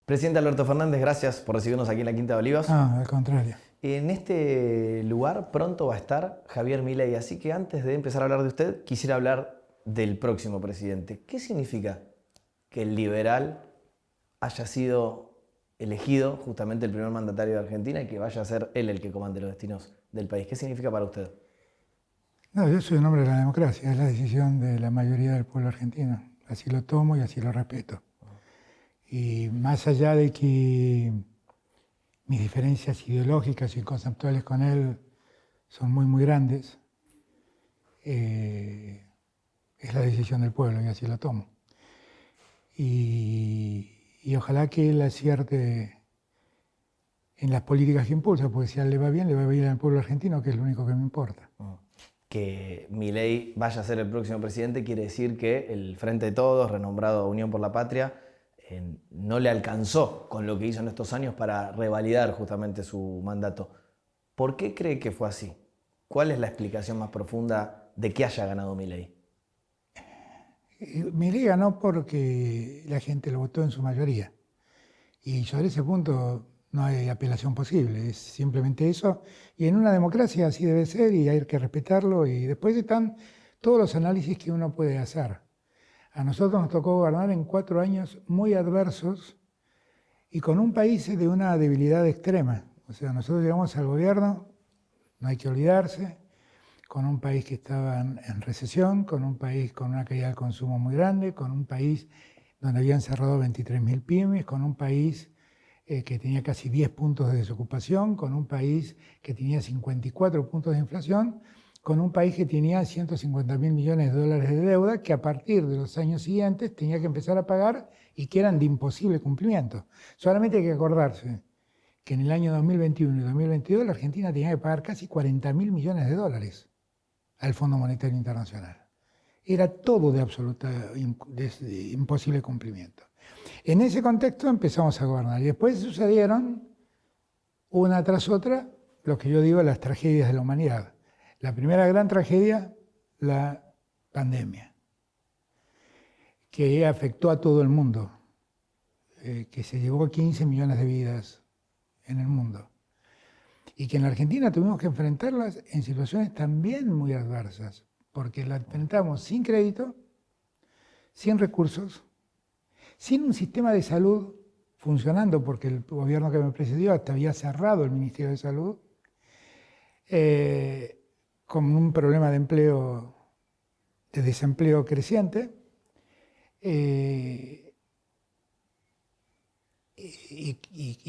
Presidente Alberto Fernández, gracias por recibirnos aquí en la Quinta de Olivos. Al contrario. En este lugar pronto va a estar Javier Milei, así que antes de empezar a hablar de usted, quisiera hablar del próximo presidente. ¿Qué significa que el liberal haya sido elegido justamente el primer mandatario de Argentina y que vaya a ser él el que comande los destinos del país? ¿Qué significa para usted? No, yo soy un hombre de la democracia, es la decisión de la mayoría del pueblo argentino. Así lo tomo y así lo respeto. Y más allá de que mis diferencias ideológicas y conceptuales con él son muy grandes, es la decisión del pueblo y así lo tomo. Y ojalá que él acierte en las políticas que impulsa, porque si a él le va bien al pueblo argentino, que es lo único que me importa. Que Milei vaya a ser el próximo presidente quiere decir que el Frente de Todos, renombrado Unión por la Patria, no le alcanzó con lo que hizo en estos años para revalidar justamente su mandato. ¿Por qué cree que fue así? ¿Cuál es la explicación más profunda de que haya ganado Milei? Milei ganó porque la gente lo votó en su mayoría. Y sobre ese punto no hay apelación posible, es simplemente eso. Y en una democracia así debe ser y hay que respetarlo. Y después están todos los análisis que uno puede hacer. A nosotros nos tocó gobernar en 4 años muy adversos y con un país de una debilidad extrema. O sea, nosotros llegamos al gobierno, no hay que olvidarse, con un país que estaba en recesión, con un país con una caída del consumo muy grande, con un país donde habían cerrado 23.000 pymes, con un país que tenía casi 10 puntos de desocupación, con un país que tenía 54 puntos de inflación, con un país que tenía 150.000 millones de dólares de deuda que a partir de los años siguientes tenía que empezar a pagar y que eran de imposible cumplimiento. Solamente hay que acordarse que en el año 2021 y 2022 la Argentina tenía que pagar casi 40.000 millones de dólares al Fondo Monetario Internacional. Era todo de imposible cumplimiento. En ese contexto empezamos a gobernar y después sucedieron una tras otra lo que yo digo las tragedias de la humanidad. La primera gran tragedia, la pandemia, que afectó a todo el mundo, que se llevó 15 millones de vidas en el mundo y que en la Argentina tuvimos que enfrentarlas en situaciones también muy adversas, porque la enfrentamos sin crédito, sin recursos, sin un sistema de salud funcionando, porque el gobierno que me precedió hasta había cerrado el Ministerio de Salud, con un problema de empleo, de desempleo creciente, y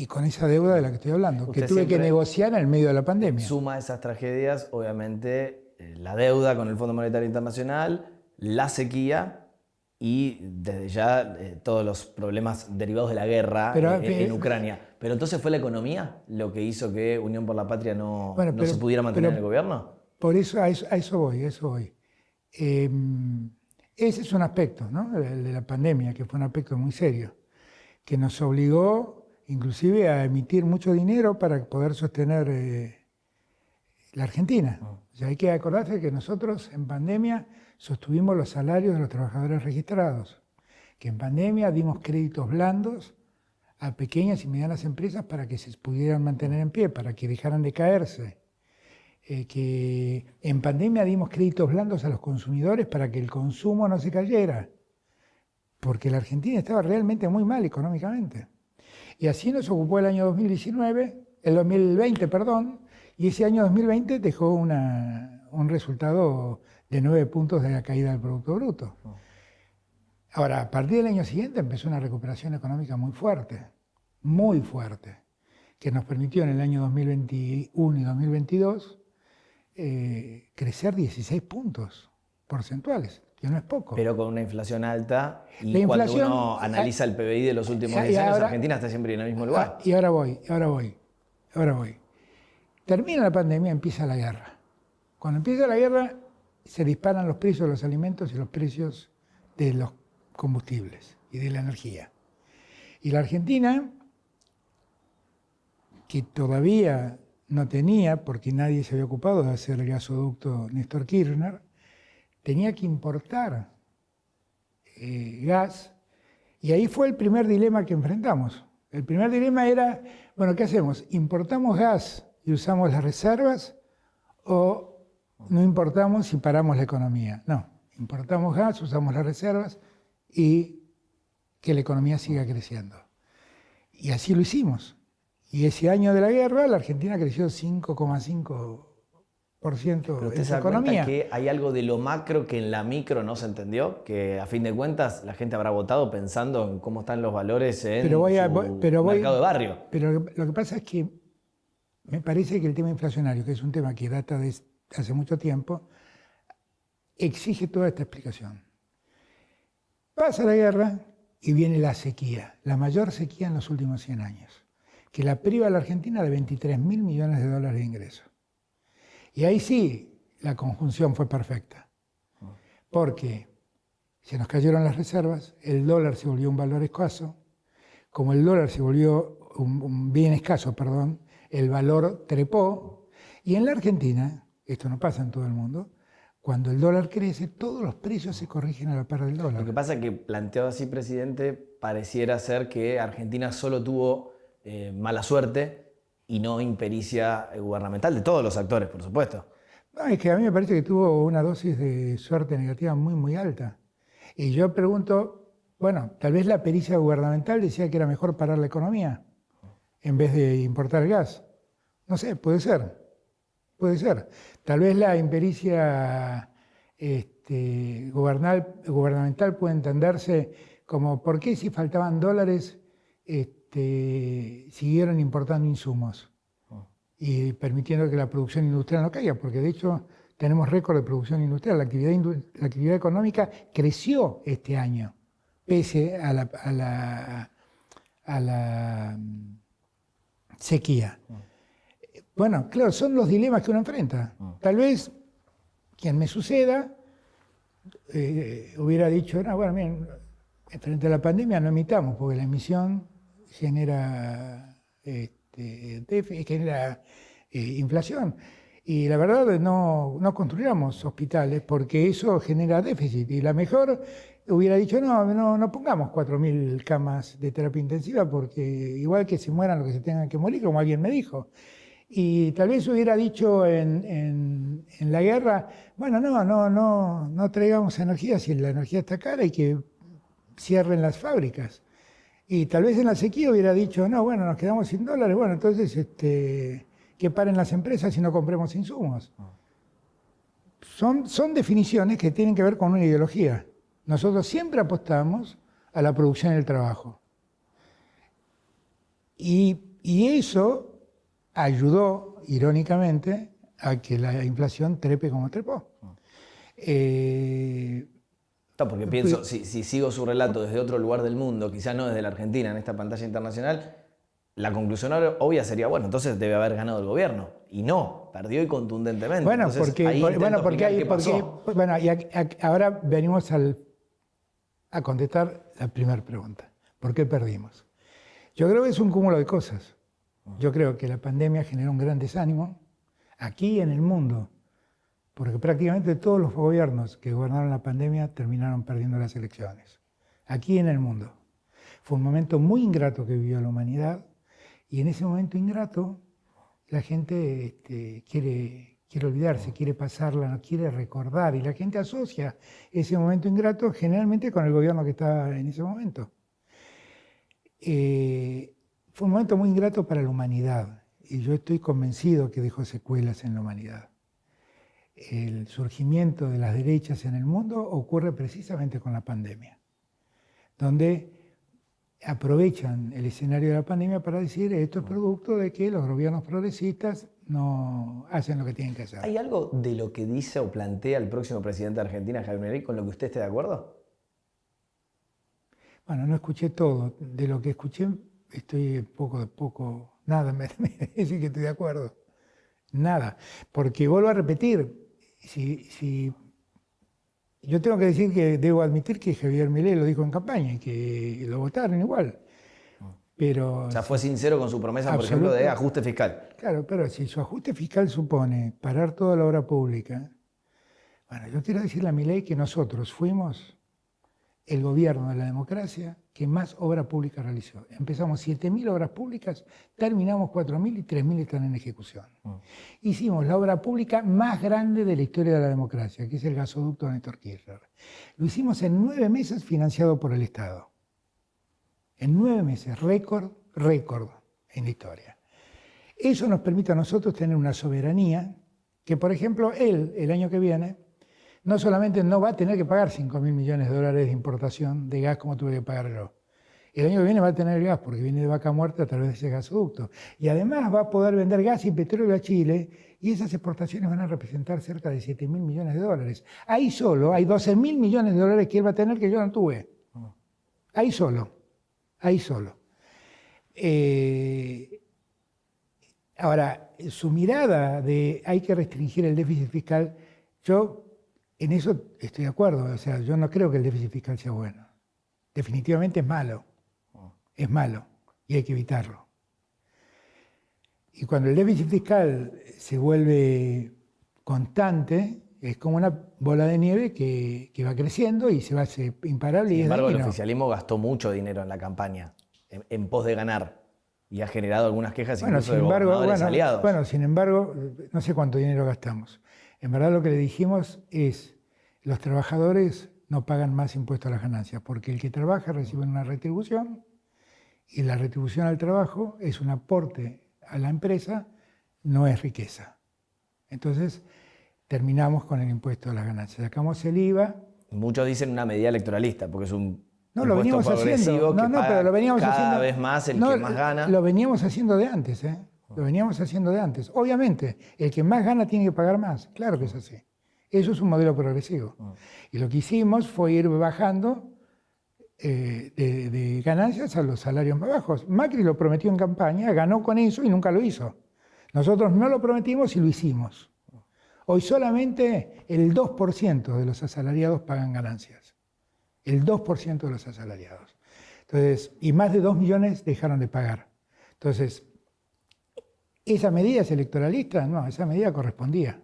con esa deuda de la que estoy hablando, que tuve que negociar en el medio de la pandemia. Suma esas tragedias, obviamente, la deuda con el Fondo Monetario Internacional, la sequía y desde ya todos los problemas derivados de la guerra en Ucrania. ¿Pero entonces fue la economía lo que hizo que Unión por la Patria no se pudiera mantener en el gobierno? Por eso, a eso voy. Ese es un aspecto, ¿no? El de la pandemia, que fue un aspecto muy serio, que nos obligó inclusive a emitir mucho dinero para poder sostener la Argentina. O sea, hay que acordarse que nosotros en pandemia sostuvimos los salarios de los trabajadores registrados, que en pandemia dimos créditos blandos a pequeñas y medianas empresas para que se pudieran mantener en pie, para que dejaran de caerse. Que en pandemia dimos créditos blandos a los consumidores para que el consumo no se cayera, porque la Argentina estaba realmente muy mal económicamente. Y así nos ocupó el año 2020, y ese año 2020 dejó un resultado de 9 puntos de la caída del Producto Bruto. Ahora, a partir del año siguiente empezó una recuperación económica muy fuerte, que nos permitió en el año 2021 y 2022 crecer 16 puntos porcentuales, que no es poco. Pero con una inflación alta y cuando uno analiza el PBI de los últimos 10 años, Argentina está siempre en el mismo lugar. Y ahora voy. Termina la pandemia, empieza la guerra. Cuando empieza la guerra, se disparan los precios de los alimentos y los precios de los combustibles y de la energía. Y la Argentina, que todavía no tenía, porque nadie se había ocupado de hacer el gasoducto Néstor Kirchner, tenía que importar gas, y ahí fue el primer dilema que enfrentamos. El primer dilema era, bueno, ¿qué hacemos? ¿Importamos gas y usamos las reservas o no importamos y paramos la economía? No, importamos gas, usamos las reservas y que la economía siga creciendo. Y así lo hicimos. Y ese año de la guerra, la Argentina creció 5,5% Pero usted en se su da cuenta economía. que hay algo de lo macro que en la micro no se entendió, que a fin de cuentas la gente habrá votado pensando en cómo están los valores en Pero mercado de barrio. pero lo que pasa es que me parece que el tema inflacionario, que es un tema que data de hace mucho tiempo, exige toda esta explicación. Pasa la guerra y viene la sequía, la mayor sequía en los últimos 100 años, que la priva a la Argentina de 23.000 millones de dólares de ingresos. Y ahí sí, la conjunción fue perfecta, porque se nos cayeron las reservas, el dólar se volvió un valor escaso, como el dólar se volvió un bien escaso, perdón, el valor trepó, y en la Argentina, esto no pasa en todo el mundo, cuando el dólar crece, todos los precios se corrigen a la par del dólar. Lo que pasa es que planteado así, presidente, pareciera ser que Argentina solo tuvo mala suerte y no impericia gubernamental de todos los actores, por supuesto. No, es que a mí me parece que tuvo una dosis de suerte negativa muy, muy alta. Y yo pregunto, bueno, tal vez la pericia gubernamental decía que era mejor parar la economía en vez de importar el gas. No sé, puede ser. Puede ser. Tal vez la impericia gubernamental puede entenderse como ¿por qué si faltaban dólares siguieron importando insumos y permitiendo que la producción industrial no caiga? Porque de hecho tenemos récord de producción industrial. La actividad económica creció este año, pese a la sequía. Bueno, claro, son los dilemas que uno enfrenta. Tal vez quien me suceda hubiera dicho, no, bueno, miren, frente a la pandemia no emitamos, porque la emisión genera, genera inflación. Y la verdad no construyamos hospitales porque eso genera déficit. Y la mejor hubiera dicho, no pongamos 4.000 camas de terapia intensiva porque igual que se mueran los que se tengan que morir, como alguien me dijo. Y tal vez hubiera dicho en la guerra, bueno, no traigamos energía si la energía está cara y que cierren las fábricas. Y tal vez en la sequía hubiera dicho, no, bueno, nos quedamos sin dólares, bueno, entonces que paren las empresas y no compremos insumos. Son definiciones que tienen que ver con una ideología. Nosotros siempre apostamos a la producción y el trabajo. Y eso ayudó, irónicamente, a que la inflación trepe como trepó. No, porque pienso, si sigo su relato desde otro lugar del mundo, quizás no desde la Argentina, en esta pantalla internacional, la conclusión obvia sería, bueno, entonces debe haber ganado el gobierno. Y no, perdió y contundentemente. Bueno, entonces, ahora venimos a contestar la primera pregunta. ¿Por qué perdimos? Yo creo que es un cúmulo de cosas. Yo creo que la pandemia generó un gran desánimo aquí y en el mundo, porque prácticamente todos los gobiernos que gobernaron la pandemia terminaron perdiendo las elecciones, aquí y en el mundo. Fue un momento muy ingrato que vivió la humanidad y en ese momento ingrato la gente quiere olvidarse, quiere pasarla, no quiere recordar y la gente asocia ese momento ingrato generalmente con el gobierno que está en ese momento. Fue un momento muy ingrato para la humanidad y yo estoy convencido que dejó secuelas en la humanidad. El surgimiento de las derechas en el mundo ocurre precisamente con la pandemia, donde aprovechan el escenario de la pandemia para decir esto es producto de que los gobiernos progresistas no hacen lo que tienen que hacer. ¿Hay algo de lo que dice o plantea el próximo presidente de Argentina, Javier Milei, con lo que usted esté de acuerdo? Bueno, no escuché todo. De lo que escuché estoy nada me dice que estoy de acuerdo. Nada. Porque vuelvo a repetir, yo tengo que decir que debo admitir que Javier Milei lo dijo en campaña y que lo votaron igual. Pero, o sea, fue sincero con su promesa, por ejemplo, de ajuste fiscal. Claro, pero si su ajuste fiscal supone parar toda la obra pública, bueno, yo quiero decirle a Milei que nosotros fuimos el gobierno de la democracia que más obra pública realizó. Empezamos 7.000 obras públicas, terminamos 4.000 y 3.000 están en ejecución. Hicimos la obra pública más grande de la historia de la democracia, que es el gasoducto de Néstor Kirchner. Lo hicimos en 9 meses financiado por el Estado. En 9 meses, récord en la historia. Eso nos permite a nosotros tener una soberanía que, por ejemplo, él, el año que viene, no solamente no va a tener que pagar 5.000 millones de dólares de importación de gas como tuve que pagar yo. El año que viene va a tener gas porque viene de Vaca Muerta a través de ese gasoducto. Y además va a poder vender gas y petróleo a Chile y esas exportaciones van a representar cerca de 7.000 millones de dólares. Ahí solo hay 12.000 millones de dólares que él va a tener que yo no tuve. Ahí solo. Ahora, su mirada de hay que restringir el déficit fiscal, yo en eso estoy de acuerdo. O sea, yo no creo que el déficit fiscal sea bueno. Definitivamente es malo. Es malo y hay que evitarlo. Y cuando el déficit fiscal se vuelve constante, es como una bola de nieve que va creciendo y se va a hacer imparable. Sin embargo, el oficialismo gastó mucho dinero en la campaña, en pos de ganar, y ha generado algunas quejas incluso de gobernadores aliados. Bueno, sin embargo, no sé cuánto dinero gastamos. En verdad lo que le dijimos es, los trabajadores no pagan más impuestos a las ganancias, porque el que trabaja recibe una retribución, y la retribución al trabajo es un aporte a la empresa, no es riqueza. Entonces, terminamos con el impuesto a las ganancias. Sacamos el IVA. Muchos dicen una medida electoralista, porque es un lo veníamos haciendo. Pero lo veníamos cada vez más el que más gana. Lo veníamos haciendo de antes, ¿eh? Lo veníamos haciendo de antes. Obviamente, el que más gana tiene que pagar más. Claro que es así. Eso es un modelo progresivo. Y lo que hicimos fue ir bajando de ganancias a los salarios más bajos. Macri lo prometió en campaña, ganó con eso y nunca lo hizo. Nosotros no lo prometimos y lo hicimos. Hoy solamente el 2% de los asalariados pagan ganancias. El 2% de los asalariados. Entonces, y más de 2 millones dejaron de pagar. Entonces, ¿esa medida es electoralista? No, esa medida correspondía.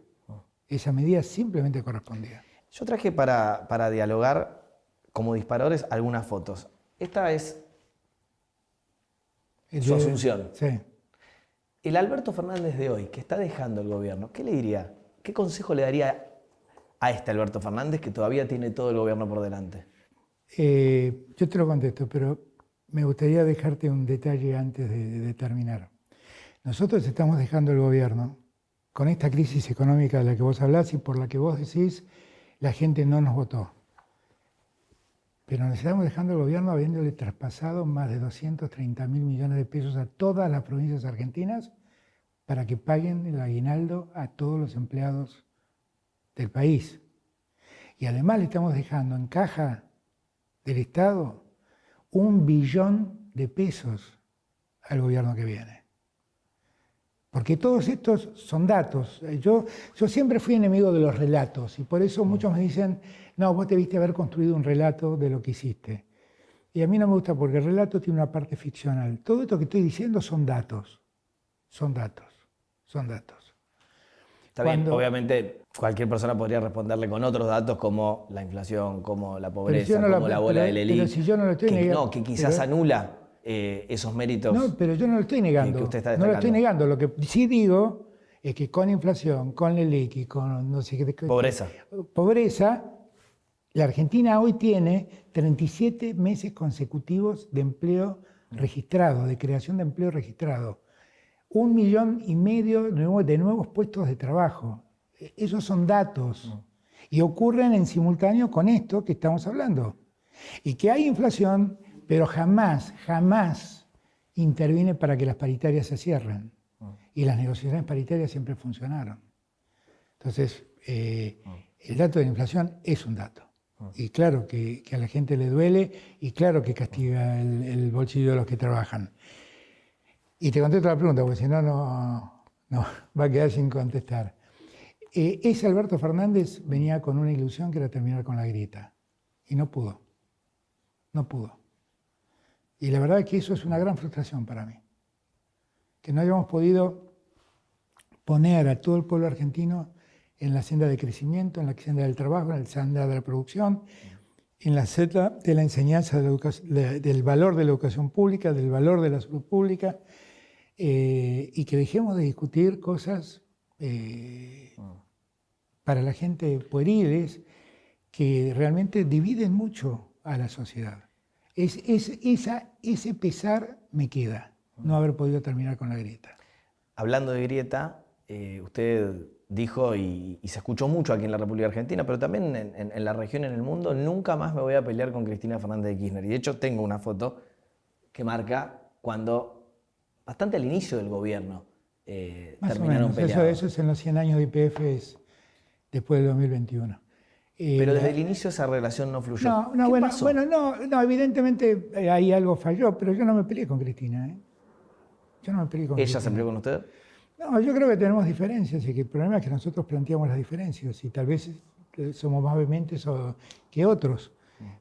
Esa medida simplemente correspondía. Yo traje para dialogar como disparadores algunas fotos. Esta es su asunción. Sí. El Alberto Fernández de hoy, que está dejando el gobierno, ¿qué le diría? ¿Qué consejo le daría a este Alberto Fernández que todavía tiene todo el gobierno por delante? Yo te lo contesto, pero me gustaría dejarte un detalle antes de terminar. Nosotros estamos dejando el gobierno con esta crisis económica de la que vos hablás y por la que vos decís la gente no nos votó. Pero nos estamos dejando el gobierno habiéndole traspasado más de 230.000 millones de pesos a todas las provincias argentinas para que paguen el aguinaldo a todos los empleados del país. Y además le estamos dejando en caja del Estado 1 billón de pesos al gobierno que viene. Porque todos estos son datos. Yo siempre fui enemigo de los relatos y por eso muchos me dicen, no, vos debiste haber construido un relato de lo que hiciste. Y a mí no me gusta porque el relato tiene una parte ficcional. Todo esto que estoy diciendo son datos. Son datos. Son datos. Está bien, obviamente cualquier persona podría responderle con otros datos como la inflación, como la pobreza, como la bola del Elite. Pero si yo no lo estoy negando. No, que quizás anula esos méritos. No, pero yo no lo estoy negando. Que usted está no lo estoy negando. Lo que sí digo es que con inflación, con el Elite, con no sé qué. Pobreza, la Argentina hoy tiene 37 meses consecutivos de empleo registrado, de creación de empleo registrado. 1,5 millones de nuevos puestos de trabajo. Esos son datos. Y ocurren en simultáneo con esto que estamos hablando. Y que hay inflación, pero jamás interviene para que las paritarias se cierren. Y las negociaciones paritarias siempre funcionaron. Entonces, el dato de la inflación es un dato. Y claro que a la gente le duele y claro que castiga el bolsillo de los que trabajan. Y te contesto la pregunta, porque si no, no va a quedar sin contestar. Ese Alberto Fernández venía con una ilusión que era terminar con la grieta. Y no pudo. No pudo. Y la verdad es que eso es una gran frustración para mí. Que no hayamos podido poner a todo el pueblo argentino en la senda de crecimiento, en la senda del trabajo, en la senda de la producción, en la senda de la enseñanza del valor de la educación pública, del valor de la salud pública, y que dejemos de discutir cosas para la gente pueriles que realmente dividen mucho a la sociedad. Ese pesar me queda, no haber podido terminar con la grieta. Hablando de grieta, usted dijo, y se escuchó mucho aquí en la República Argentina, pero también en la región, en el mundo, nunca más me voy a pelear con Cristina Fernández de Kirchner. Y de hecho tengo una foto que marca cuando, bastante al inicio del gobierno, terminaron peleados. Eso es en los 100 años de YPF, después del 2021. Pero desde el inicio esa relación no fluyó. No, evidentemente ahí algo falló, pero yo no me peleé con Cristina. Yo no me peleé con ¿Ella Cristina. se peleó con usted? No, yo creo que tenemos diferencias y que el problema es que nosotros planteamos las diferencias y tal vez somos más vehementes que otros.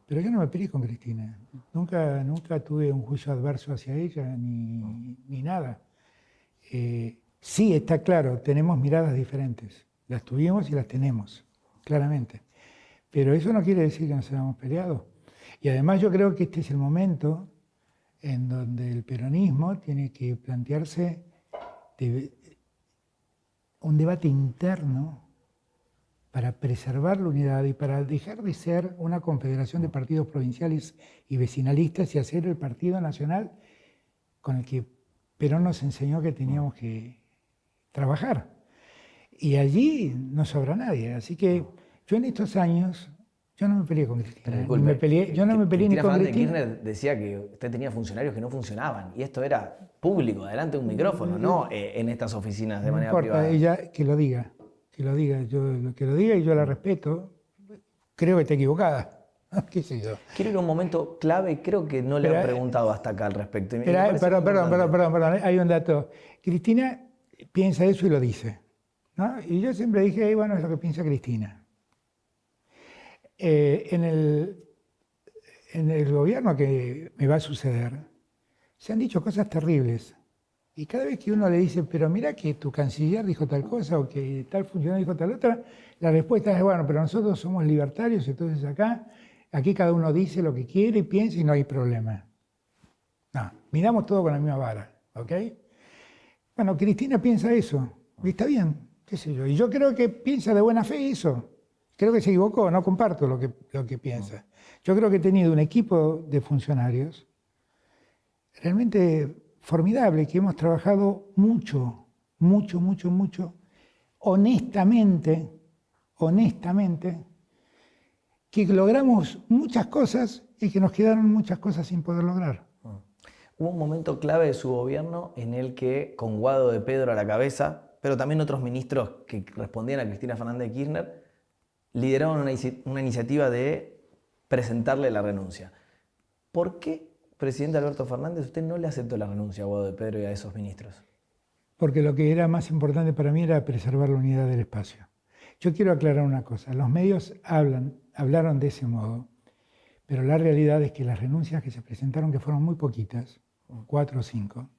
Pero yo no me peleé con Cristina. Nunca tuve un juicio adverso hacia ella ni nada. Sí, está claro, tenemos miradas diferentes. Las tuvimos y las tenemos, claramente. Pero eso no quiere decir que nos hayamos peleado. Y además yo creo que este es el momento en donde el peronismo tiene que plantearse un debate interno para preservar la unidad y para dejar de ser una confederación de partidos provinciales y vecinalistas y hacer el partido nacional con el que Perón nos enseñó que teníamos que trabajar. Y allí no sobra nadie. Así que yo en estos años, yo no me peleé con Cristina. Yo no me peleé ni con Cristina. Kirchner decía que usted tenía funcionarios que no funcionaban. Y esto era público, delante de un micrófono, no en estas oficinas de manera privada. No importa, ella que lo diga. Que lo diga y yo la respeto. Creo que está equivocada. ¿Qué sé yo? Quiero ir a un momento clave y creo que no le han preguntado hasta acá al respecto. Perdón, hay un dato. Cristina piensa eso y lo dice, ¿no? Y yo siempre dije, bueno, es lo que piensa Cristina. En el gobierno que me va a suceder, se han dicho cosas terribles. Y cada vez que uno le dice, pero mira que tu canciller dijo tal cosa o que tal funcionario dijo tal otra, la respuesta es, bueno, pero nosotros somos libertarios, entonces aquí cada uno dice lo que quiere y piensa y no hay problema. No, miramos todo con la misma vara, ¿ok? Bueno, Cristina piensa eso, y está bien, qué sé yo. Y yo creo que piensa de buena fe eso. Creo que se equivocó, no comparto lo que piensa. Yo creo que he tenido un equipo de funcionarios realmente formidable, que hemos trabajado mucho, honestamente, que logramos muchas cosas y que nos quedaron muchas cosas sin poder lograr. Hubo un momento clave de su gobierno en el que, con Guado de Pedro a la cabeza, pero también otros ministros que respondían a Cristina Fernández de Kirchner, lideraron una iniciativa de presentarle la renuncia. ¿Por qué, presidente Alberto Fernández, usted no le aceptó la renuncia a Guado de Pedro y a esos ministros? Porque lo que era más importante para mí era preservar la unidad del espacio. Yo quiero aclarar una cosa. Los medios hablaron de ese modo, pero la realidad es que las renuncias que se presentaron, que fueron muy poquitas, 4 o 5,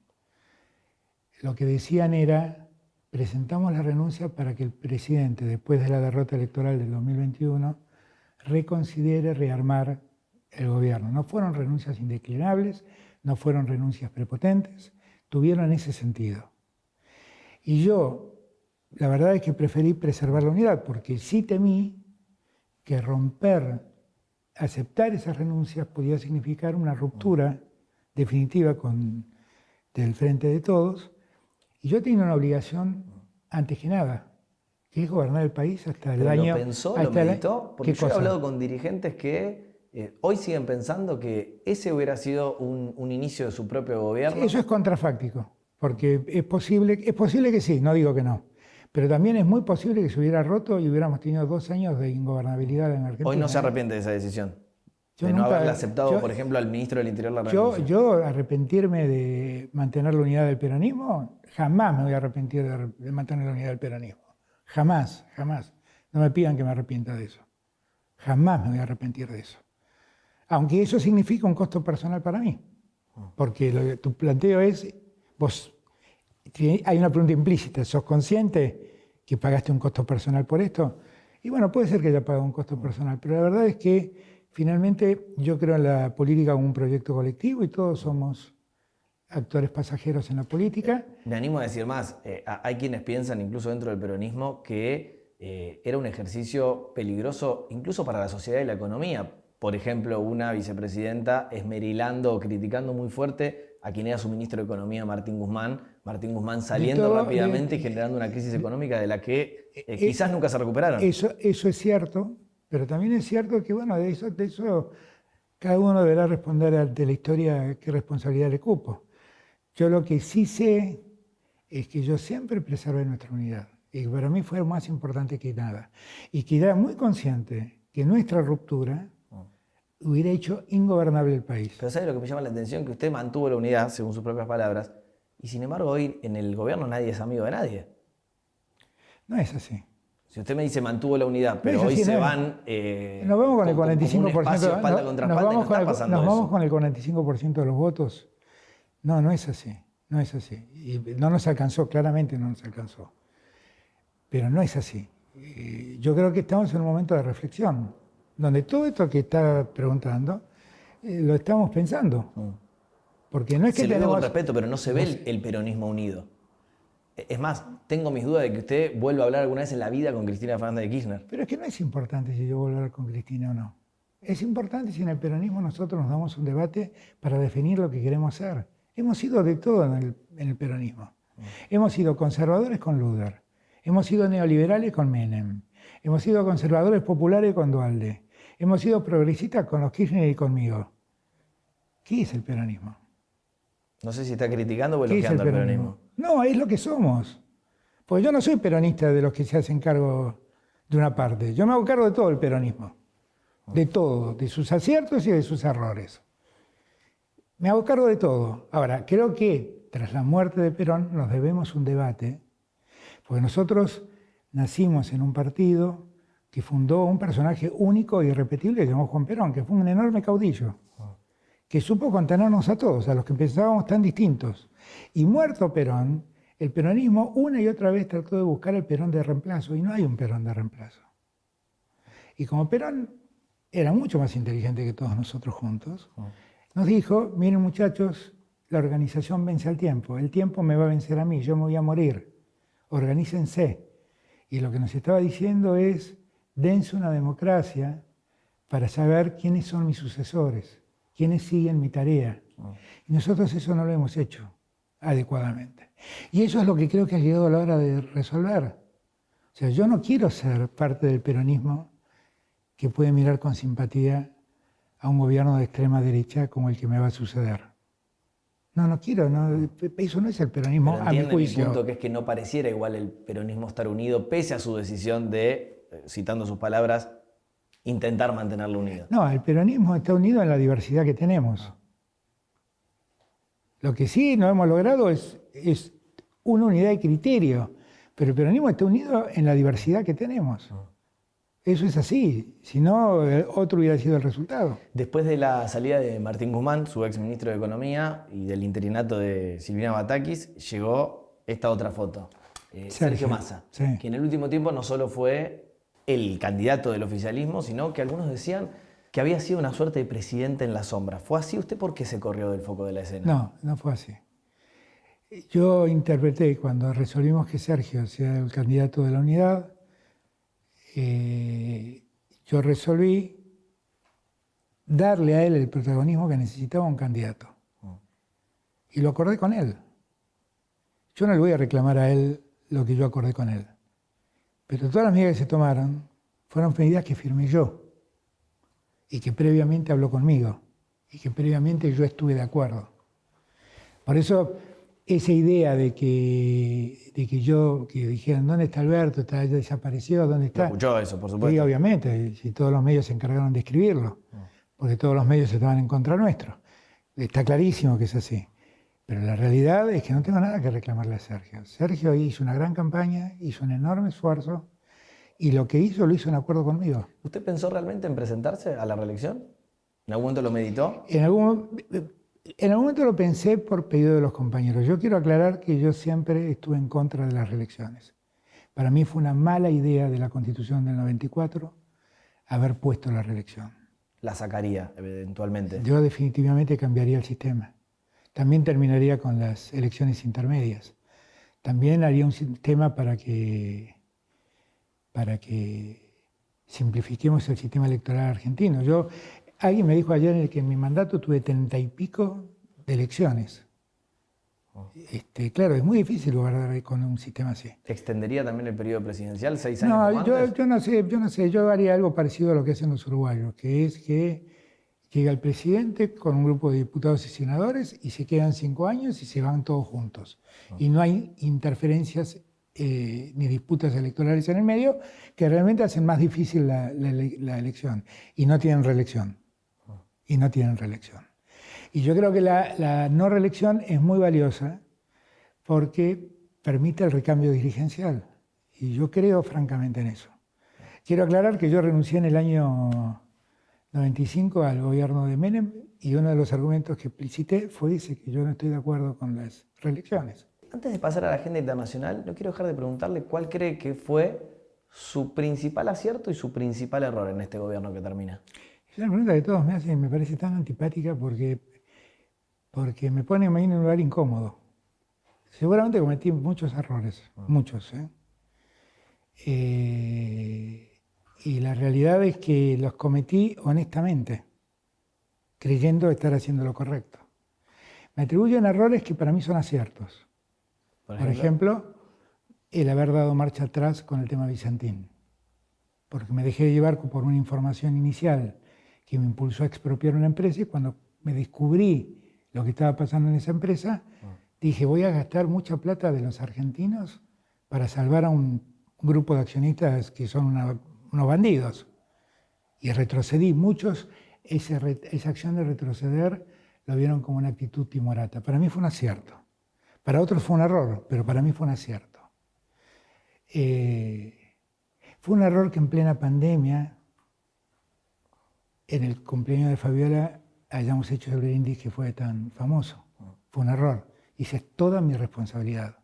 lo que decían era, presentamos la renuncia para que el presidente, después de la derrota electoral del 2021, reconsidere rearmar el gobierno. No fueron renuncias indeclinables, no fueron renuncias prepotentes, tuvieron ese sentido. Y yo, la verdad es que preferí preservar la unidad, porque sí temí que aceptar esas renuncias podía significar una ruptura definitiva del Frente de Todos. Y yo tenía una obligación antes que nada, que es gobernar el país hasta el año... ¿Lo pensó, lo meditó? Porque yo he hablado con dirigentes que hoy siguen pensando que ese hubiera sido un inicio de su propio gobierno. Eso es contrafáctico, porque es posible que sí, no digo que no. Pero también es muy posible que se hubiera roto y hubiéramos tenido 2 años de ingobernabilidad en Argentina. Hoy no se arrepiente de esa decisión. No haberle aceptado, por ejemplo, al ministro del Interior la renuncia. Yo arrepentirme de mantener la unidad del peronismo, jamás me voy a arrepentir de mantener la unidad del peronismo. Jamás. No me pidan que me arrepienta de eso. Jamás me voy a arrepentir de eso. Aunque eso significa un costo personal para mí. Porque tu planteo es, hay una pregunta implícita, ¿sos consciente que pagaste un costo personal por esto? Y bueno, puede ser que haya pagado un costo personal, pero la verdad es que Finalmente, yo creo en la política como un proyecto colectivo y todos somos actores pasajeros en la política. Me animo a decir más, hay quienes piensan, incluso dentro del peronismo, que era un ejercicio peligroso incluso para la sociedad y la economía. Por ejemplo, una vicepresidenta esmerilando o criticando muy fuerte a quien era su ministro de Economía, Martín Guzmán saliendo rápidamente y generando una crisis económica de la que quizás nunca se recuperaron. Eso es cierto, pero también es cierto que, bueno, de eso cada uno deberá responder ante la historia qué responsabilidad le cupo. Yo lo que sí sé es que yo siempre preservé nuestra unidad y para mí fue más importante que nada. Y que era muy consciente que nuestra ruptura hubiera hecho ingobernable el país. Pero ¿sabe lo que me llama la atención? Que usted mantuvo la unidad, según sus propias palabras, y sin embargo hoy en el gobierno nadie es amigo de nadie. No es así. Si usted me dice mantuvo la unidad, pero no hoy así, se no. van Nos vamos con el 45%. como un espacio espalda contra espalda, no está pasando nos eso. vamos con el 45% de los votos. No es así. No es así. Y no nos alcanzó, claramente no nos alcanzó. Pero no es así. Yo creo que estamos en un momento de reflexión, donde todo esto que está preguntando lo estamos pensando. Porque no es que Se lo digo tenemos... con respeto, pero no se ve el peronismo unido. Es más, tengo mis dudas de que usted vuelva a hablar alguna vez en la vida con Cristina Fernández de Kirchner. Pero es que no es importante si yo vuelvo a hablar con Cristina o no. Es importante si en el peronismo nosotros nos damos un debate para definir lo que queremos hacer. Hemos sido de todo en el peronismo. Hemos sido conservadores con Luder. Hemos sido neoliberales con Menem. Hemos sido conservadores populares con Duhalde. Hemos sido progresistas con los Kirchner y conmigo. ¿Qué es el peronismo? No sé si está criticando o elogiando al peronismo. No, es lo que somos. Porque yo no soy peronista de los que se hacen cargo de una parte. Yo me hago cargo de todo el peronismo. De todo, de sus aciertos y de sus errores. Me hago cargo de todo. Ahora, creo que tras la muerte de Perón nos debemos un debate, porque nosotros nacimos en un partido que fundó un personaje único e irrepetible que se llamó Juan Perón, que fue un enorme caudillo, que supo contenernos a todos, a los que pensábamos tan distintos. Y muerto Perón, el peronismo una y otra vez trató de buscar el Perón de reemplazo, y no hay un Perón de reemplazo. Y como Perón era mucho más inteligente que todos nosotros juntos, nos dijo, miren muchachos, la organización vence al tiempo, el tiempo me va a vencer a mí, yo me voy a morir, organícense. Y lo que nos estaba diciendo es, dense una democracia para saber quiénes son mis sucesores, quiénes siguen mi tarea. Y nosotros eso no lo hemos hecho adecuadamente. Y eso es lo que creo que ha llegado a la hora de resolver. O sea, yo no quiero ser parte del peronismo que puede mirar con simpatía a un gobierno de extrema derecha como el que me va a suceder. No quiero, eso no es el peronismo, pero a mi juicio. Mi punto, que es que no pareciera igual el peronismo estar unido, pese a su decisión de, citando sus palabras, intentar mantenerlo unido. No, el peronismo está unido en la diversidad que tenemos. Lo que sí no hemos logrado es una unidad de criterio, pero el peronismo está unido en la diversidad que tenemos. Eso es así, si no, otro hubiera sido el resultado. Después de la salida de Martín Guzmán, su ex ministro de Economía, y del interinato de Silvina Batakis, llegó esta otra foto. Sergio Massa, sí, que en el último tiempo no solo fue el candidato del oficialismo, sino que algunos decían que había sido una suerte de presidente en la sombra. ¿Fue así? ¿Usted por qué se corrió del foco de la escena? No fue así. Yo interpreté, cuando resolvimos que Sergio sea el candidato de la unidad, yo resolví darle a él el protagonismo que necesitaba un candidato. Y lo acordé con él. Yo no le voy a reclamar a él lo que yo acordé con él. Pero todas las medidas que se tomaron fueron medidas que firmé yo y que previamente habló conmigo y que previamente yo estuve de acuerdo. Por eso, esa idea de que dijeran, ¿dónde está Alberto? ¿Está desaparecido? ¿Dónde está? Escuchó eso, por supuesto. Sí, obviamente, si todos los medios se encargaron de escribirlo, porque todos los medios estaban en contra nuestro. Está clarísimo que es así. Pero la realidad es que no tengo nada que reclamarle a Sergio. Sergio hizo una gran campaña, hizo un enorme esfuerzo, y lo que hizo, lo hizo en acuerdo conmigo. ¿Usted pensó realmente en presentarse a la reelección? ¿En algún momento lo meditó? En algún momento lo pensé por pedido de los compañeros. Yo quiero aclarar que yo siempre estuve en contra de las reelecciones. Para mí fue una mala idea de la Constitución del 94 haber puesto la reelección. la sacaría eventualmente? Yo definitivamente cambiaría el sistema. También terminaría con las elecciones intermedias. También haría un sistema para que simplifiquemos el sistema electoral argentino. Alguien me dijo ayer que en mi mandato tuve 30 y pico de elecciones. Claro, es muy difícil gobernar con un sistema así. ¿Extendería también el periodo presidencial 6 años No, como antes? yo no sé, yo haría algo parecido a lo que hacen los uruguayos, que es que llega el presidente con un grupo de diputados y senadores y se quedan 5 años y se van todos juntos. Y no hay interferencias ni disputas electorales en el medio que realmente hacen más difícil la elección. Y no tienen reelección. Y no tienen reelección. Y yo creo que la no reelección es muy valiosa porque permite el recambio dirigencial. Y yo creo francamente en eso. Quiero aclarar que yo renuncié en el año 95 al gobierno de Menem y uno de los argumentos que explicité fue ese, que yo no estoy de acuerdo con las reelecciones. Antes de pasar a la agenda internacional, no quiero dejar de preguntarle cuál cree que fue su principal acierto y su principal error en este gobierno que termina. Es una pregunta que todos me hacen y me parece tan antipática porque me pone en un lugar incómodo. Seguramente cometí muchos errores, muchos. Y la realidad es que los cometí honestamente, creyendo estar haciendo lo correcto. Me atribuyen errores que para mí son aciertos. Por ejemplo, el haber dado marcha atrás con el tema Vicentín, porque me dejé llevar por una información inicial que me impulsó a expropiar una empresa y cuando me descubrí lo que estaba pasando en esa empresa, dije, voy a gastar mucha plata de los argentinos para salvar a un grupo de accionistas que son unos bandidos. Y retrocedí. Muchos esa acción de retroceder lo vieron como una actitud timorata. Para mí fue un acierto. Para otros fue un error, pero para mí fue un acierto. Fue un error que en plena pandemia, en el cumpleaños de Fabiola, hayamos hecho el brindis que fue tan famoso. Fue un error. Y esa es toda mi responsabilidad.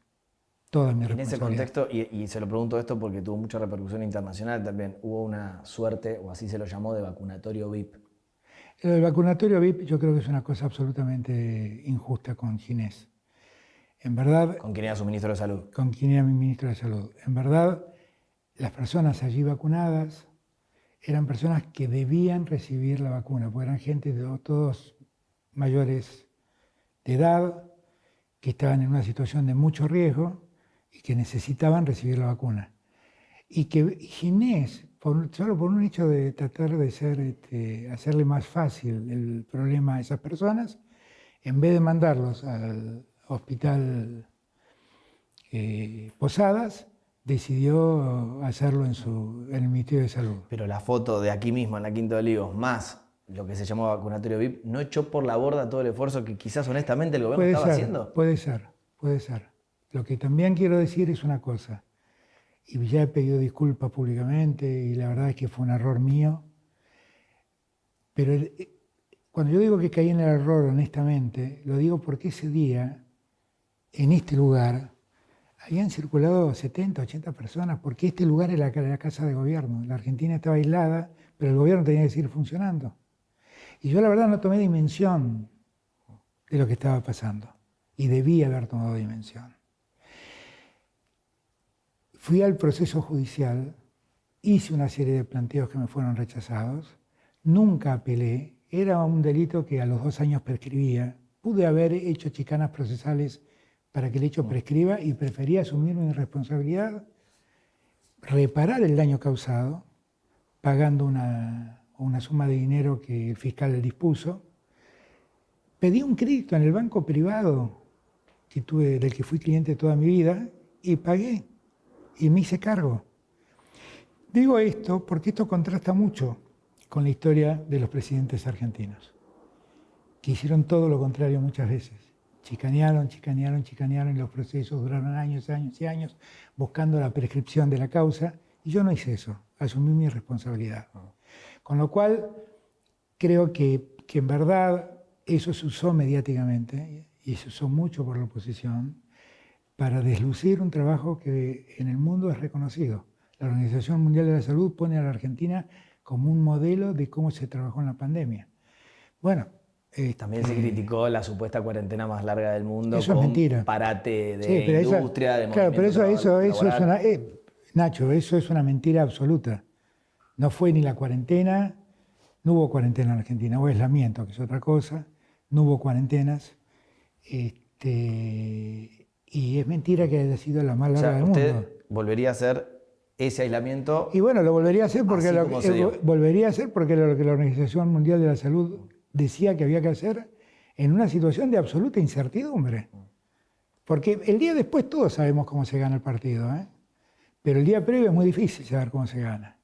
Toda mi responsabilidad. En ese contexto, y se lo pregunto esto porque tuvo mucha repercusión internacional también, hubo una suerte, o así se lo llamó, de vacunatorio VIP. El vacunatorio VIP yo creo que es una cosa absolutamente injusta con Ginés. En verdad... ¿Con quién era su ministro de Salud? Con quien era mi ministro de Salud. En verdad, las personas allí vacunadas eran personas que debían recibir la vacuna, porque eran gente todos mayores de edad, que estaban en una situación de mucho riesgo y que necesitaban recibir la vacuna. Y que Ginés, solo por un hecho de tratar de hacerle más fácil el problema a esas personas, en vez de mandarlos al hospital Posadas, decidió hacerlo en el Ministerio de Salud. Pero la foto de aquí mismo, en la Quinta de Olivos, más lo que se llamó vacunatorio VIP, ¿no echó por la borda todo el esfuerzo que quizás honestamente el gobierno estaba haciendo? Puede ser. Lo que también quiero decir es una cosa, y ya he pedido disculpas públicamente, y la verdad es que fue un error mío, pero cuando yo digo que caí en el error honestamente, lo digo porque ese día, en este lugar, habían circulado 70, 80 personas, porque este lugar era la casa de gobierno. La Argentina estaba aislada, pero el gobierno tenía que seguir funcionando. Y yo la verdad no tomé dimensión de lo que estaba pasando. Y debía haber tomado dimensión. Fui al proceso judicial, hice una serie de planteos que me fueron rechazados, nunca apelé, era un delito que a los 2 años prescribía. Pude haber hecho chicanas procesales para que el hecho prescriba y preferí asumir mi responsabilidad, reparar el daño causado, pagando una suma de dinero que el fiscal dispuso. Pedí un crédito en el banco privado del que fui cliente toda mi vida y pagué y me hice cargo. Digo esto porque esto contrasta mucho con la historia de los presidentes argentinos, que hicieron todo lo contrario muchas veces. Chicanearon y los procesos duraron años y años buscando la prescripción de la causa y yo no hice eso, asumí mi responsabilidad. Con lo cual creo que en verdad eso se usó mediáticamente y se usó mucho por la oposición para deslucir un trabajo que en el mundo es reconocido. La Organización Mundial de la Salud pone a la Argentina como un modelo de cómo se trabajó en la pandemia. Bueno, también se criticó la supuesta cuarentena más larga del mundo eso es con mentira. parate de Sí, pero industria, de claro, pero movimiento eso es laboral. Nacho, eso es una mentira absoluta. No fue ni la cuarentena, no hubo cuarentena en Argentina, hubo aislamiento, que es otra cosa, no hubo cuarentenas, y es mentira que haya sido la más O larga sea, del usted mundo. volvería a hacer ese aislamiento Y bueno, lo volvería a hacer porque así como se dio. lo que la Organización Mundial de la Salud decía que había que hacer en una situación de absoluta incertidumbre. Porque el día después todos sabemos cómo se gana el partido, ¿eh? Pero el día previo es muy difícil saber cómo se gana.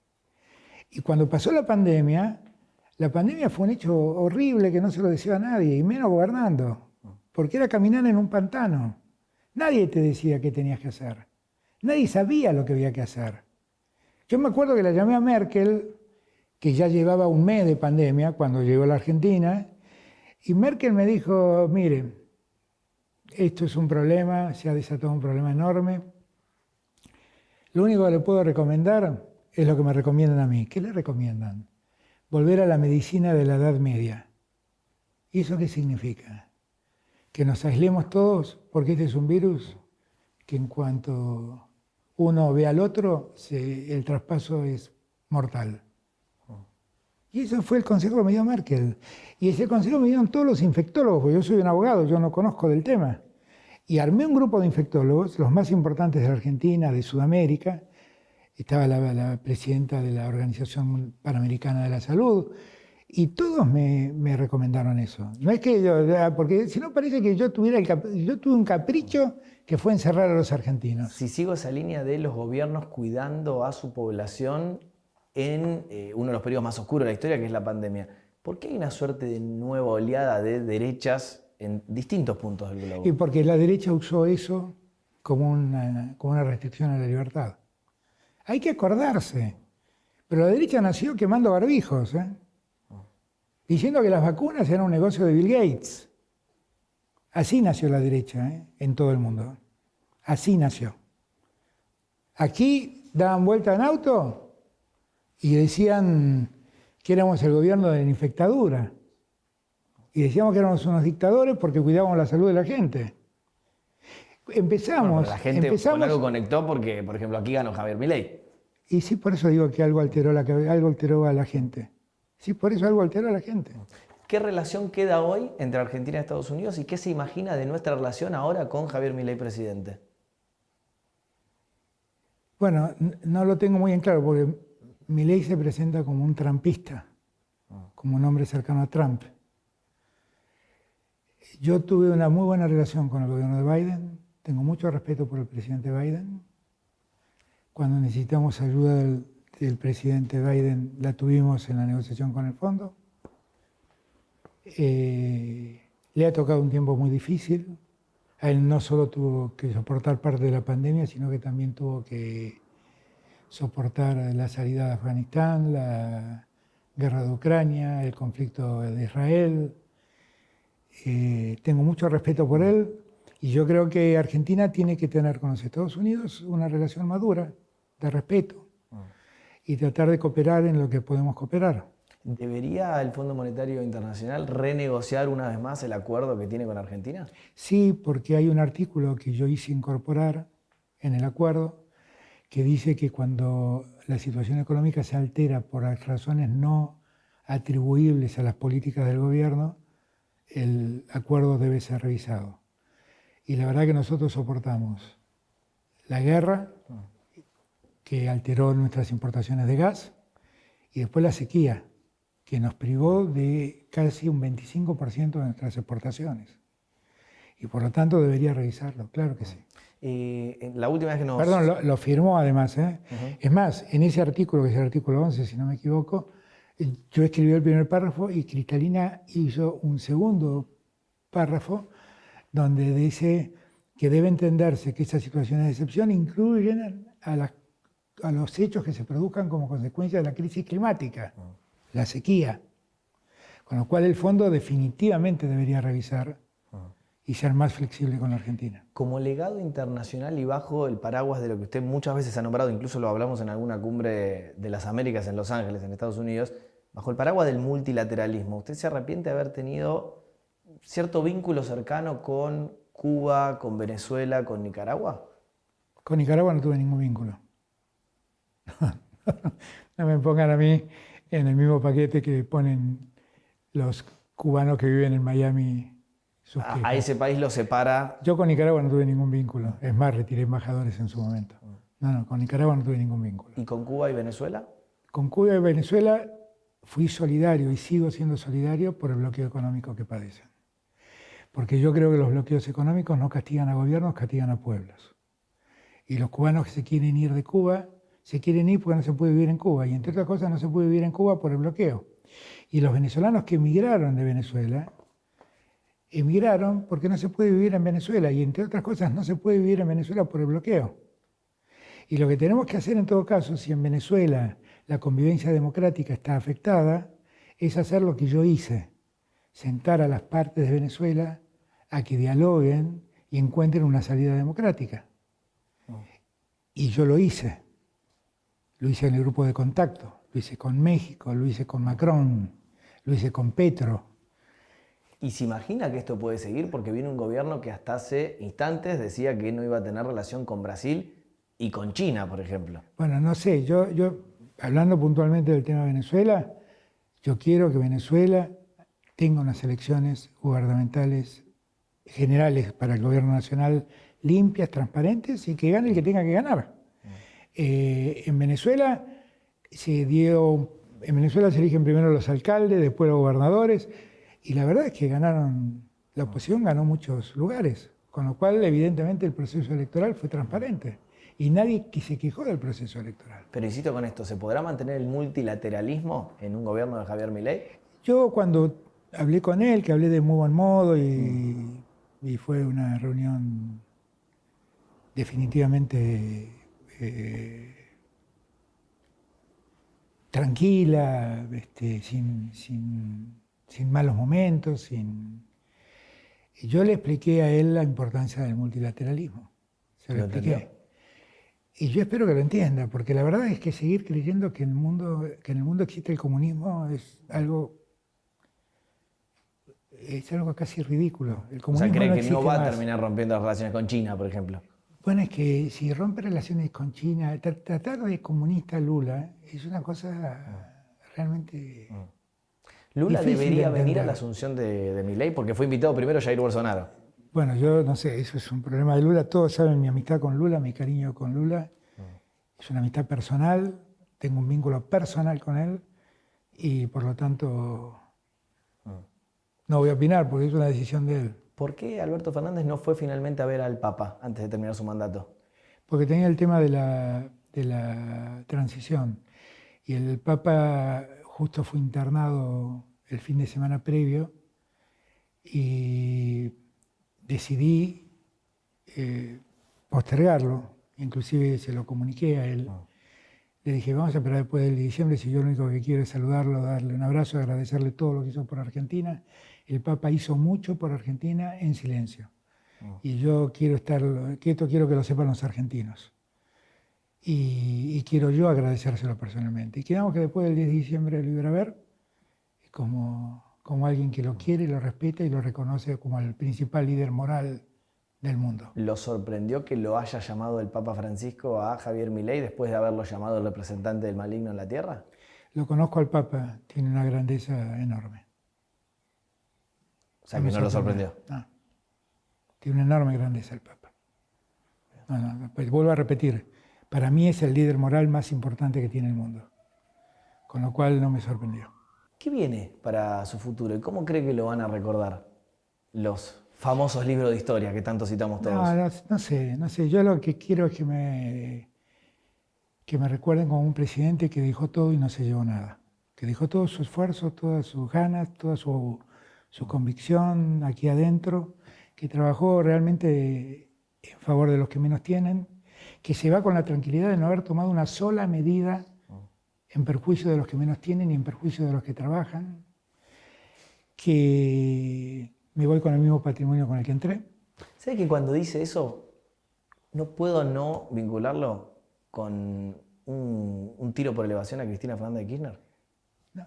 Y cuando pasó la pandemia fue un hecho horrible que no se lo decía a nadie, y menos gobernando, porque era caminar en un pantano. Nadie te decía qué tenías que hacer. Nadie sabía lo que había que hacer. Yo me acuerdo que la llamé a Merkel, que ya llevaba un mes de pandemia cuando llegó a la Argentina, y Merkel me dijo, mire, esto es un problema, se ha desatado un problema enorme. Lo único que le puedo recomendar es lo que me recomiendan a mí. ¿Qué le recomiendan? Volver a la medicina de la Edad Media. ¿Y eso qué significa? Que nos aislemos todos porque este es un virus que en cuanto uno ve al otro, el traspaso es mortal. Y ese fue el consejo que me dio Merkel. Y ese consejo me dieron todos los infectólogos, porque yo soy un abogado, yo no conozco del tema. Y armé un grupo de infectólogos, los más importantes de la Argentina, de Sudamérica. Estaba la presidenta de la Organización Panamericana de la Salud, y todos me recomendaron eso. No es que yo, porque si no parece que yo tuve un capricho que fue encerrar a los argentinos. Si sigo esa línea de los gobiernos cuidando a su población en uno de los periodos más oscuros de la historia, que es la pandemia, ¿por qué hay una suerte de nueva oleada de derechas en distintos puntos del globo? Y porque la derecha usó eso como una restricción a la libertad. Hay que acordarse. Pero la derecha nació quemando barbijos, diciendo que las vacunas eran un negocio de Bill Gates. Así nació la derecha, en todo el mundo. Así nació. Aquí daban vuelta en auto y decían que éramos el gobierno de la infectadura. Y decíamos que éramos unos dictadores porque cuidábamos la salud de la gente. Bueno, la gente con algo conectó porque, por ejemplo, aquí ganó Javier Milei. Y sí, por eso digo que algo alteró a la gente. Sí, por eso algo alteró a la gente. ¿Qué relación queda hoy entre Argentina y Estados Unidos y qué se imagina de nuestra relación ahora con Javier Milei presidente? Bueno, no lo tengo muy en claro porque Milei se presenta como un trumpista, como un hombre cercano a Trump. Yo tuve una muy buena relación con el gobierno de Biden, tengo mucho respeto por el presidente Biden. Cuando necesitamos ayuda del presidente Biden, la tuvimos en la negociación con el fondo. Le ha tocado un tiempo muy difícil. A él no solo tuvo que soportar parte de la pandemia, sino que también tuvo que soportar la salida de Afganistán, la guerra de Ucrania, el conflicto de Israel. Tengo mucho respeto por él y yo creo que Argentina tiene que tener con los Estados Unidos una relación madura, de respeto, y tratar de cooperar en lo que podemos cooperar. ¿Debería el Fondo Monetario Internacional renegociar una vez más el acuerdo que tiene con Argentina? Sí, porque hay un artículo que yo hice incorporar en el acuerdo que dice que cuando la situación económica se altera por razones no atribuibles a las políticas del gobierno, el acuerdo debe ser revisado. Y la verdad que nosotros soportamos la guerra, que alteró nuestras importaciones de gas, y después la sequía, que nos privó de casi un 25% de nuestras exportaciones. Y por lo tanto debería revisarlo, claro que sí. La última vez que nos... Perdón, lo firmó además. Es más, en ese artículo, que es el artículo 11, si no me equivoco, yo escribí el primer párrafo y Cristalina hizo un segundo párrafo donde dice que debe entenderse que esas situaciones de excepción incluyen a los hechos que se produzcan como consecuencia de la crisis climática, la sequía. Con lo cual el fondo definitivamente debería revisar y ser más flexible con la Argentina. Como legado internacional y bajo el paraguas de lo que usted muchas veces ha nombrado, incluso lo hablamos en alguna cumbre de las Américas en Los Ángeles, en Estados Unidos, bajo el paraguas del multilateralismo, ¿usted se arrepiente de haber tenido cierto vínculo cercano con Cuba, con Venezuela, con Nicaragua? Con Nicaragua no tuve ningún vínculo. No me pongan a mí en el mismo paquete que ponen los cubanos que viven en Miami. A ese país lo separa. Yo con Nicaragua no tuve ningún vínculo. Es más, retiré embajadores en su momento. No, con Nicaragua no tuve ningún vínculo. ¿Y con Cuba y Venezuela? Con Cuba y Venezuela fui solidario y sigo siendo solidario por el bloqueo económico que padecen. Porque yo creo que los bloqueos económicos no castigan a gobiernos, castigan a pueblos. Y los cubanos que se quieren ir de Cuba, se quieren ir porque no se puede vivir en Cuba. Y entre otras cosas no se puede vivir en Cuba por el bloqueo. Y los venezolanos que emigraron de Venezuela, emigraron porque no se puede vivir en Venezuela. Y entre otras cosas no se puede vivir en Venezuela por el bloqueo. Y lo que tenemos que hacer en todo caso, si en Venezuela la convivencia democrática está afectada, es hacer lo que yo hice. Sentar a las partes de Venezuela a que dialoguen y encuentren una salida democrática. Y yo lo hice. Lo hice en el grupo de contacto, lo hice con México, lo hice con Macron, lo hice con Petro. ¿Y se imagina que esto puede seguir? Porque viene un gobierno que hasta hace instantes decía que no iba a tener relación con Brasil y con China, por ejemplo. Bueno, no sé, yo hablando puntualmente del tema de Venezuela, yo quiero que Venezuela tenga unas elecciones gubernamentales generales para el gobierno nacional limpias, transparentes y que gane el que tenga que ganar. En Venezuela se eligen primero los alcaldes, después los gobernadores, y la verdad es que la oposición ganó muchos lugares, con lo cual evidentemente el proceso electoral fue transparente y nadie se quejó del proceso electoral. Pero insisto con esto, ¿se podrá mantener el multilateralismo en un gobierno de Javier Milei? Yo cuando hablé con él, que hablé de muy buen modo y fue una reunión definitivamente tranquila, sin malos momentos. Y yo le expliqué a él la importancia del multilateralismo. Se lo expliqué. ¿Entendió? Y yo espero que lo entienda, porque la verdad es que seguir creyendo que en el mundo existe el comunismo es algo casi ridículo. El O sea, comunismo ¿cree que no va a más. terminar rompiendo las relaciones con China, por ejemplo? Bueno, es que si rompe relaciones con China, tratar de comunista a Lula es una cosa realmente Lula difícil de debería venir a entender. la asunción de Milei porque fue invitado primero Jair Bolsonaro. Bueno, yo no sé, eso es un problema de Lula. Todos saben mi amistad con Lula, mi cariño con Lula. Es una amistad personal, tengo un vínculo personal con él y por lo tanto no voy a opinar porque es una decisión de él. ¿Por qué Alberto Fernández no fue finalmente a ver al Papa antes de terminar su mandato? Porque tenía el tema de la transición. Y el Papa justo fue internado el fin de semana previo y decidí postergarlo. Inclusive se lo comuniqué a él. Le dije, vamos a esperar después del diciembre, si yo lo único que quiero es saludarlo, darle un abrazo, agradecerle todo lo que hizo por Argentina. El Papa hizo mucho por Argentina en silencio. Y yo quiero quiero que lo sepan los argentinos. Y quiero yo agradecérselo personalmente. Y quedamos que después del 10 de diciembre lo iba a ver como alguien que lo quiere, lo respeta y lo reconoce como el principal líder moral del mundo. ¿Lo sorprendió que lo haya llamado el Papa Francisco a Javier Milei después de haberlo llamado el representante del maligno en la tierra? Lo conozco al Papa, tiene una grandeza enorme. O sea, que no lo sorprendió. No. Tiene una enorme grandeza el Papa. Pues vuelvo a repetir, para mí es el líder moral más importante que tiene el mundo. Con lo cual no me sorprendió. ¿Qué viene para su futuro y cómo cree que lo van a recordar los famosos libros de historia que tanto citamos todos? No sé. Yo lo que quiero es que me recuerden como un presidente que dejó todo y no se llevó nada. Que dejó todo su esfuerzo, todas sus ganas, toda su convicción aquí adentro, que trabajó realmente en favor de los que menos tienen, que se va con la tranquilidad de no haber tomado una sola medida en perjuicio de los que menos tienen y en perjuicio de los que trabajan, que me voy con el mismo patrimonio con el que entré. ¿Sabes que cuando dice eso, no puedo no vincularlo con un tiro por elevación a Cristina Fernández de Kirchner?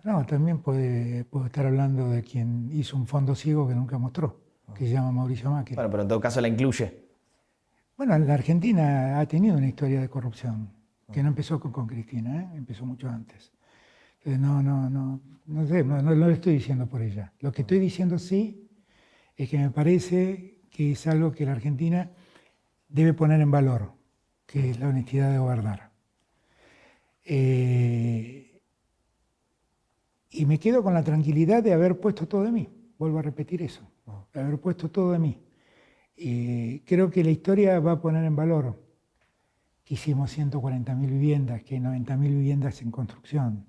No, también puedo estar hablando de quien hizo un fondo ciego que nunca mostró, que se llama Mauricio Macri. Bueno, pero en todo caso la incluye. Bueno, la Argentina ha tenido una historia de corrupción, que no empezó con Cristina, empezó mucho antes. Entonces no sé, no lo estoy diciendo por ella. Lo que estoy diciendo sí es que me parece que es algo que la Argentina debe poner en valor, que es la honestidad de gobernar. Y me quedo con la tranquilidad de haber puesto todo de mí. Vuelvo a repetir eso, de haber puesto todo de mí. Creo que la historia va a poner en valor que hicimos 140.000 viviendas, que hay 90.000 viviendas en construcción,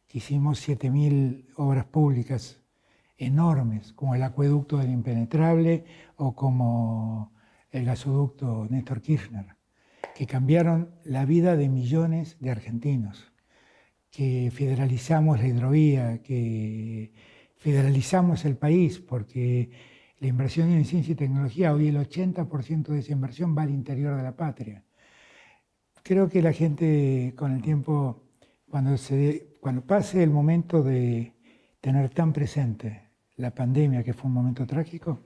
que hicimos 7.000 obras públicas enormes, como el acueducto del Impenetrable o como el gasoducto Néstor Kirchner, que cambiaron la vida de millones de argentinos, que federalizamos la hidrovía, que federalizamos el país, porque la inversión en ciencia y tecnología, hoy el 80% de esa inversión va al interior de la patria. Creo que la gente con el tiempo, cuando pase el momento de tener tan presente la pandemia, que fue un momento trágico,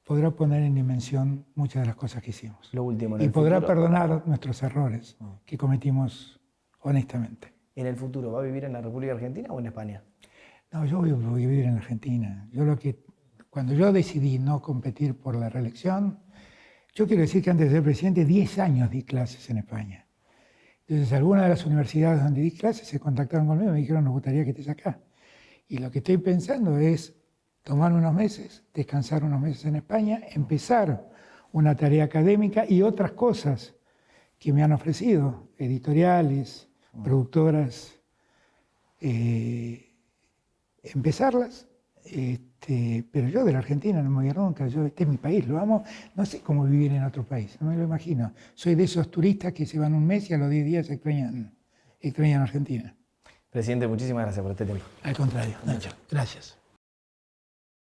podrá poner en dimensión muchas de las cosas que hicimos. Lo último, y podrá perdonar nuestros errores que cometimos honestamente. ¿En el futuro va a vivir en la República Argentina o en España? No, yo voy a vivir en Argentina. Cuando yo decidí no competir por la reelección, yo quiero decir que antes de ser presidente, 10 años di clases en España. Entonces, algunas de las universidades donde di clases se contactaron conmigo y me dijeron, nos gustaría que estés acá. Y lo que estoy pensando es tomar unos meses, descansar unos meses en España, empezar una tarea académica y otras cosas que me han ofrecido, editoriales, productoras, empezarlas. Pero yo de la Argentina no me voy nunca, este es mi país, lo amo, no sé cómo vivir en otro país, no me lo imagino. Soy de esos turistas que se van un mes y a los 10 días extrañan Argentina. Presidente, muchísimas gracias por este tiempo. Al contrario, Nacho, gracias.